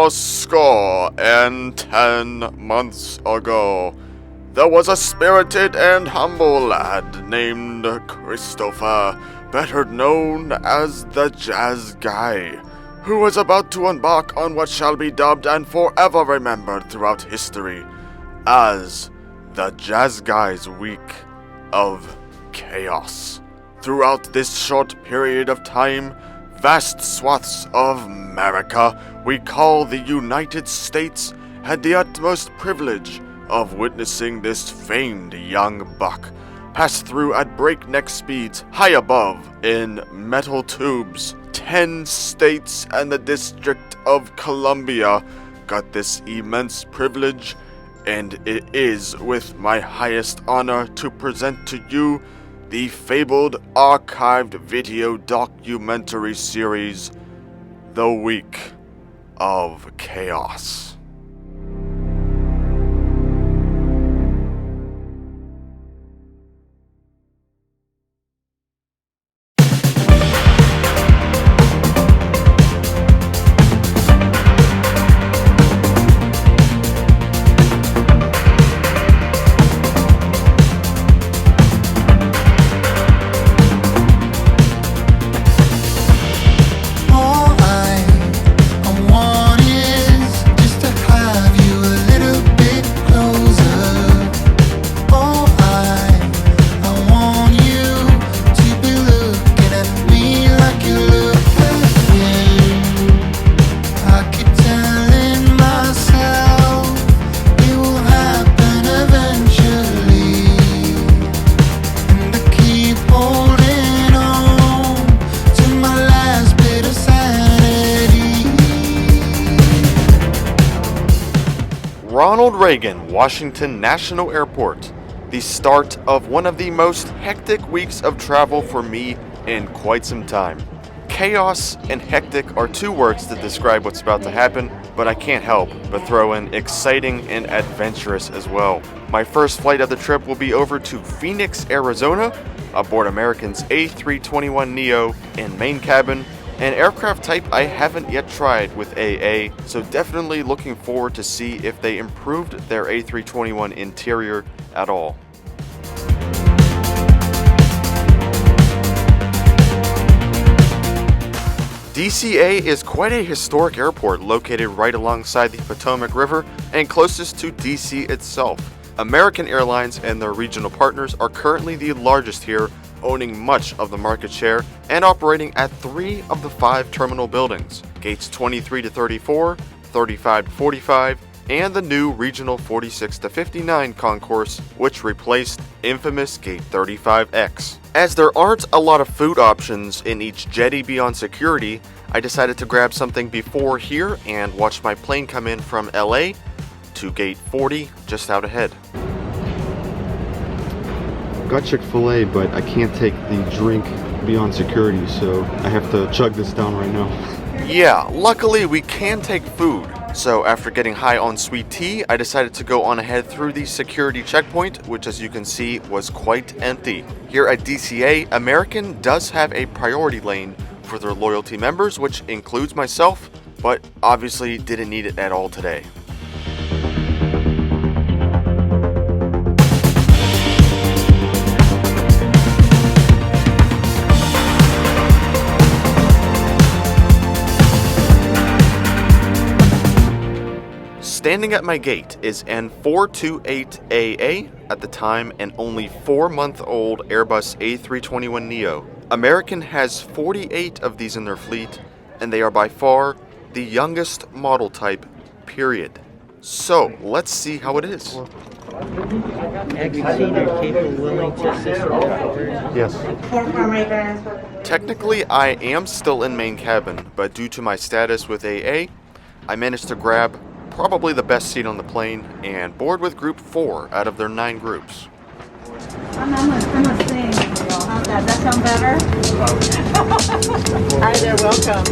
10 months ago, there was a spirited and humble lad named Christopher, better known as the Jazz Guy, who was about to embark on what shall be dubbed and forever remembered throughout history as the Jazz Guy's Week of Chaos. Throughout this short period of time, vast swaths of America we call the United States had the utmost privilege of witnessing this famed young buck pass through at breakneck speeds high above in metal tubes. 10 states and the District of Columbia got this immense privilege, and it is with my highest honor to present to you the fabled archived video documentary series, The Week of Chaos. Ronald Reagan Washington National Airport, the start of one of the most hectic weeks of travel for me in quite some time. Chaos and hectic are two words to describe what's about to happen, but I can't help but throw in exciting and adventurous as well. My first flight of the trip will be over to Phoenix, Arizona, aboard American's A321neo in main cabin, an aircraft type I haven't yet tried with AA, so definitely looking forward to see if they improved their A321 interior at all. DCA is quite a historic airport located right alongside the Potomac River and closest to DC itself. American Airlines and their regional partners are currently the largest here, owning much of the market share and operating at 3 of the 5 terminal buildings, gates 23 to 34, 35 to 45, and the new regional 46 to 59 concourse, which replaced infamous gate 35X. As there aren't a lot of food options in each jetty beyond security, I decided to grab something before here and watch my plane come in from LA to gate 40 just out ahead. Got Chick-fil-A, but I can't take the drink beyond security, so I have to chug this down right now. Yeah, luckily we can take food. So after getting high on sweet tea, I decided to go on ahead through the security checkpoint, which as you can see was quite empty. Here at DCA, American does have a priority lane for their loyalty members, which includes myself, but obviously didn't need it at all today. Standing at my gate is an N428AA, at the time an only 4-month-old Airbus A321neo. American has 48 of these in their fleet, and they are by far the youngest model type, period. So, let's see how it is. Yes. Technically, I am still in main cabin, but due to my status with AA, I managed to grab probably the best seat on the plane and board with group 4 out of their 9 groups. I'm gonna sing for y'all. How's that? That sound better? Hi there, welcome.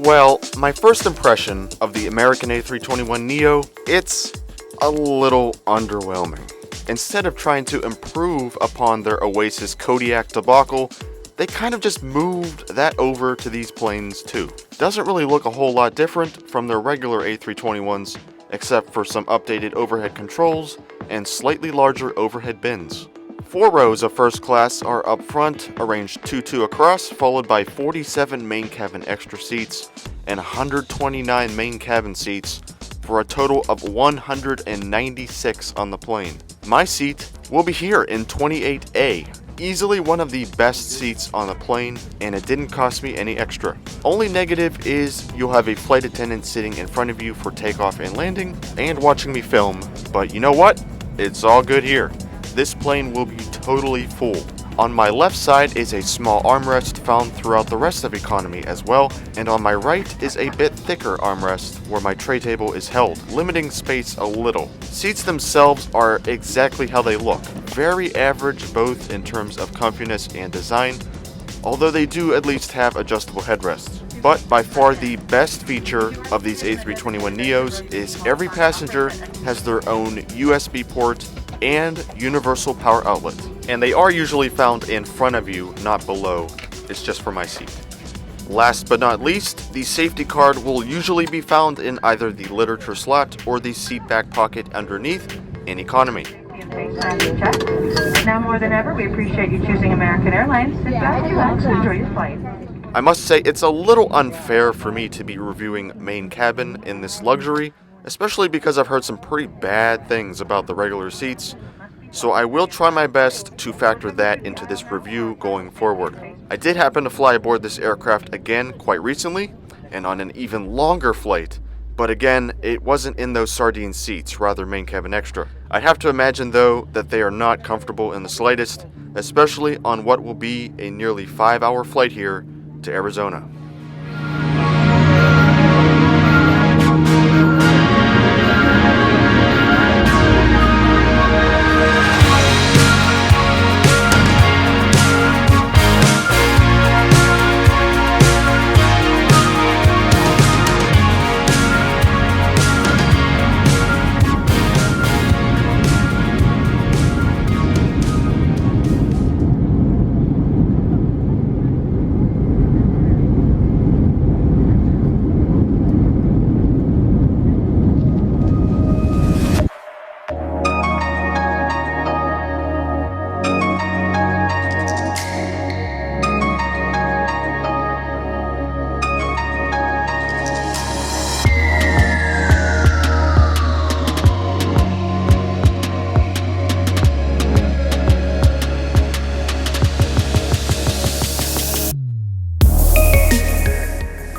Well, my first impression of the American A321neo, it's a little underwhelming. Instead of trying to improve upon their Oasis Kodiak debacle, they kind of just moved that over to these planes too. Doesn't really look a whole lot different from their regular A321s, except for some updated overhead controls and slightly larger overhead bins. 4 rows of first class are up front, arranged 2-2 across, followed by 47 main cabin extra seats and 129 main cabin seats, for a total of 196 on the plane. My seat will be here in 28A, easily one of the best seats on the plane, and it didn't cost me any extra. Only negative is you'll have a flight attendant sitting in front of you for takeoff and landing and watching me film, but you know what? It's all good here. This plane will be totally full. On my left side is a small armrest found throughout the rest of economy as well, and on my right is a bit thicker armrest where my tray table is held, limiting space a little. Seats themselves are exactly how they look, very average both in terms of comfiness and design, although they do at least have adjustable headrests. But by far the best feature of these A321neos is every passenger has their own USB port and universal power outlet. And they are usually found in front of you, not below. It's just for my seat. Last but not least, the safety card will usually be found in either the literature slot or the seat back pocket underneath in economy. Now more than ever, we appreciate you choosing American Airlines. Sit back, relax, and enjoy your flight. I must say it's a little unfair for me to be reviewing main cabin in this luxury, especially because I've heard some pretty bad things about the regular seats, so I will try my best to factor that into this review going forward. I did happen to fly aboard this aircraft again quite recently, and on an even longer flight, but again, it wasn't in those sardine seats, rather main cabin extra. I'd have to imagine though that they are not comfortable in the slightest, especially on what will be a nearly 5-hour flight here to Arizona.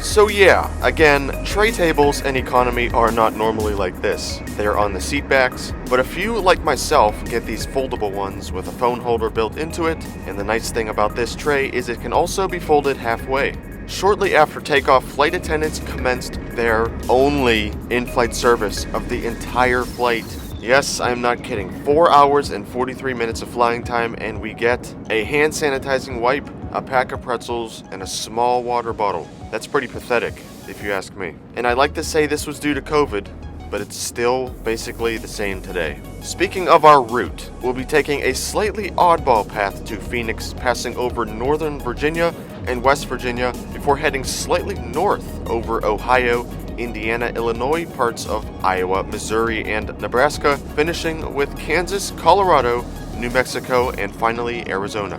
So yeah, again, tray tables in economy are not normally like this. They are on the seat backs, but a few, like myself, get these foldable ones with a phone holder built into it, and the nice thing about this tray is it can also be folded halfway. Shortly after takeoff, flight attendants commenced their only in-flight service of the entire flight. Yes, I'm not kidding. 4 hours and 43 minutes of flying time, and we get a hand sanitizing wipe, a pack of pretzels, and a small water bottle. That's pretty pathetic, if you ask me. And I like to say this was due to COVID, but it's still basically the same today. Speaking of our route, we'll be taking a slightly oddball path to Phoenix, passing over Northern Virginia and West Virginia before heading slightly north over Ohio, Indiana, Illinois, parts of Iowa, Missouri, and Nebraska, finishing with Kansas, Colorado, New Mexico, and finally Arizona.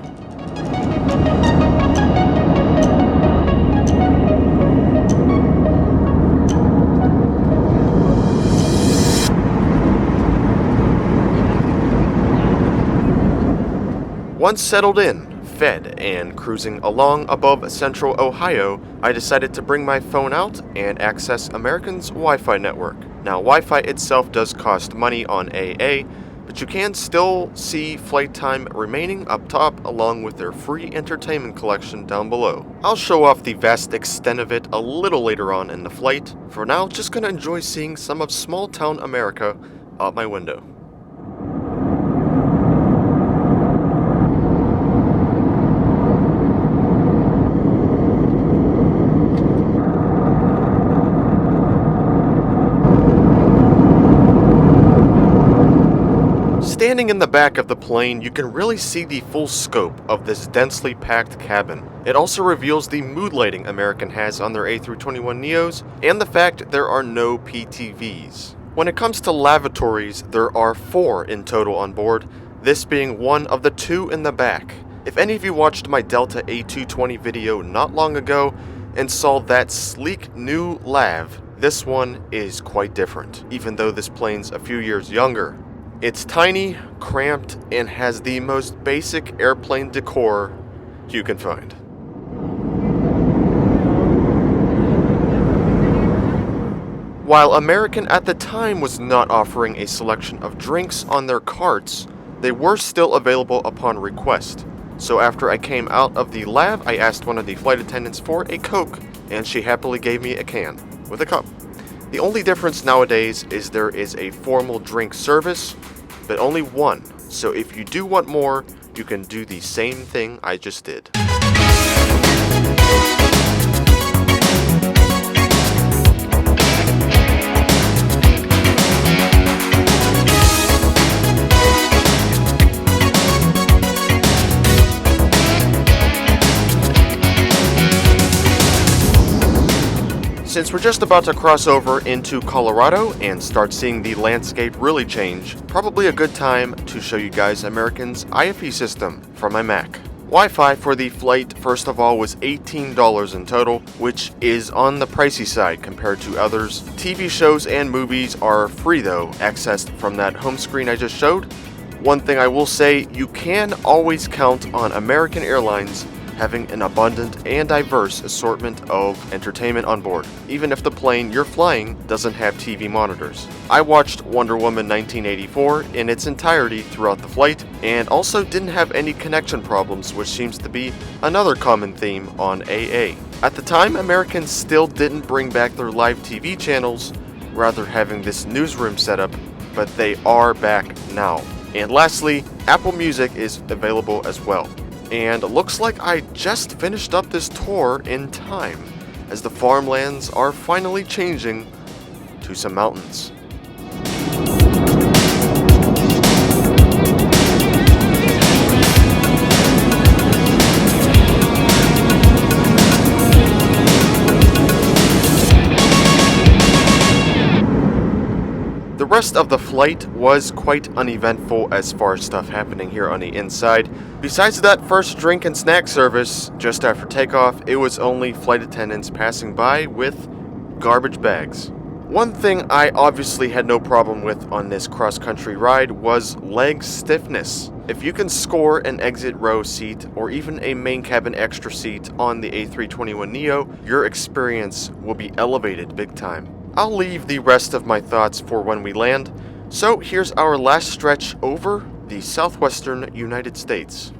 Once settled in, fed, and cruising along above central Ohio, I decided to bring my phone out and access American's Wi-Fi network. Now, Wi-Fi itself does cost money on AA, but you can still see flight time remaining up top along with their free entertainment collection down below. I'll show off the vast extent of it a little later on in the flight. For now, just gonna enjoy seeing some of small town America out my window. Standing in the back of the plane, you can really see the full scope of this densely packed cabin. It also reveals the mood lighting American has on their A321neos and the fact there are no PTVs. When it comes to lavatories, there are 4 in total on board, this being one of the 2 in the back. If any of you watched my Delta A220 video not long ago and saw that sleek new lav, this one is quite different, even though this plane's a few years younger. It's tiny, cramped, and has the most basic airplane decor you can find. While American at the time was not offering a selection of drinks on their carts, they were still available upon request. So after I came out of the lab, I asked one of the flight attendants for a Coke, and she happily gave me a can with a cup. The only difference nowadays is there is a formal drink service, but only one. So if you do want more, you can do the same thing I just did. Since we're just about to cross over into Colorado and start seeing the landscape really change, probably a good time to show you guys American's IFE system from my Mac. Wi-Fi for the flight, first of all, was $18 in total, which is on the pricey side compared to others. TV shows and movies are free though, accessed from that home screen I just showed. One thing I will say, you can always count on American Airlines having an abundant and diverse assortment of entertainment on board, even if the plane you're flying doesn't have TV monitors. I watched Wonder Woman 1984 in its entirety throughout the flight, and also didn't have any connection problems, which seems to be another common theme on AA. At the time, Americans still didn't bring back their live TV channels, rather having this newsroom setup, but they are back now. And lastly, Apple Music is available as well. And looks like I just finished up this tour in time, as the farmlands are finally changing to some mountains. The rest of the flight was quite uneventful as far as stuff happening here on the inside. Besides that first drink and snack service, just after takeoff, it was only flight attendants passing by with garbage bags. One thing I obviously had no problem with on this cross-country ride was leg stiffness. If you can score an exit row seat or even a main cabin extra seat on the A321neo, your experience will be elevated big time. I'll leave the rest of my thoughts for when we land, so here's our last stretch over the southwestern United States.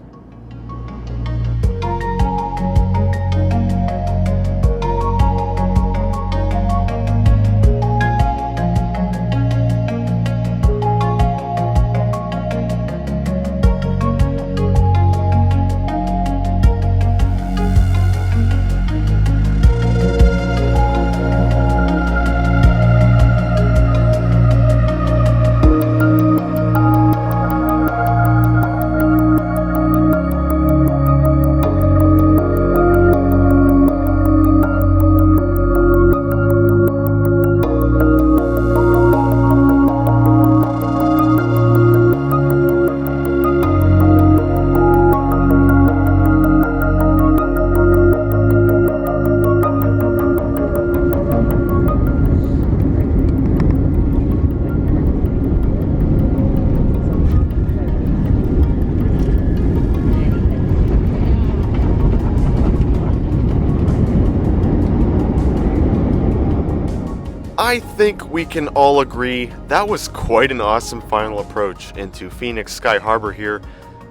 I think we can all agree that was quite an awesome final approach into Phoenix Sky Harbor here,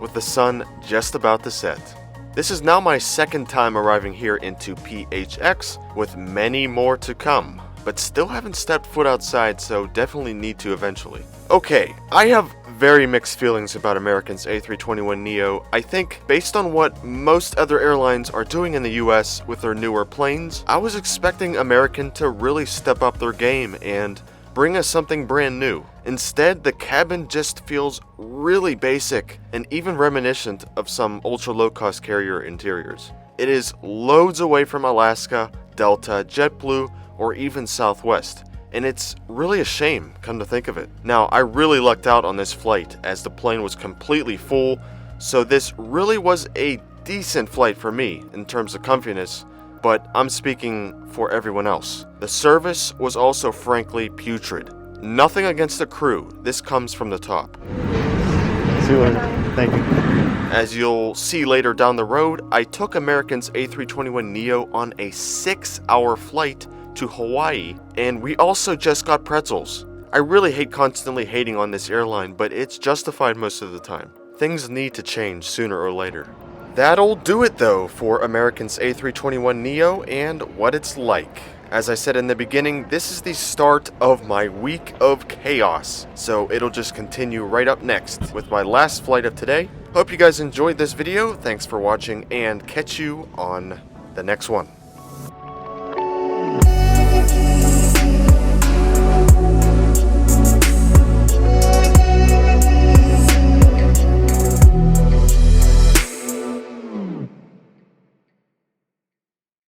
with the sun just about to set. This is now my second time arriving here into PHX, with many more to come, but still haven't stepped foot outside, so definitely need to eventually. Okay, I have very mixed feelings about American's A321neo. I think, based on what most other airlines are doing in the US with their newer planes, I was expecting American to really step up their game and bring us something brand new. Instead, the cabin just feels really basic and even reminiscent of some ultra low-cost carrier interiors. It is loads away from Alaska, Delta, JetBlue, or even Southwest. And it's really a shame, come to think of it. Now, I really lucked out on this flight as the plane was completely full, so this really was a decent flight for me in terms of comfiness, but I'm speaking for everyone else. The service was also frankly putrid. Nothing against the crew, this comes from the top. See you later. Thank you. As you'll see later down the road, I took American's A321neo on a 6-hour flight to Hawaii, and we also just got pretzels. I really hate constantly hating on this airline, but it's justified most of the time. Things need to change sooner or later. That'll do it though for American's A321neo and what it's like. As I said in the beginning, this is the start of my week of chaos, so it'll just continue right up next with my last flight of today. Hope you guys enjoyed this video, thanks for watching, and catch you on the next one.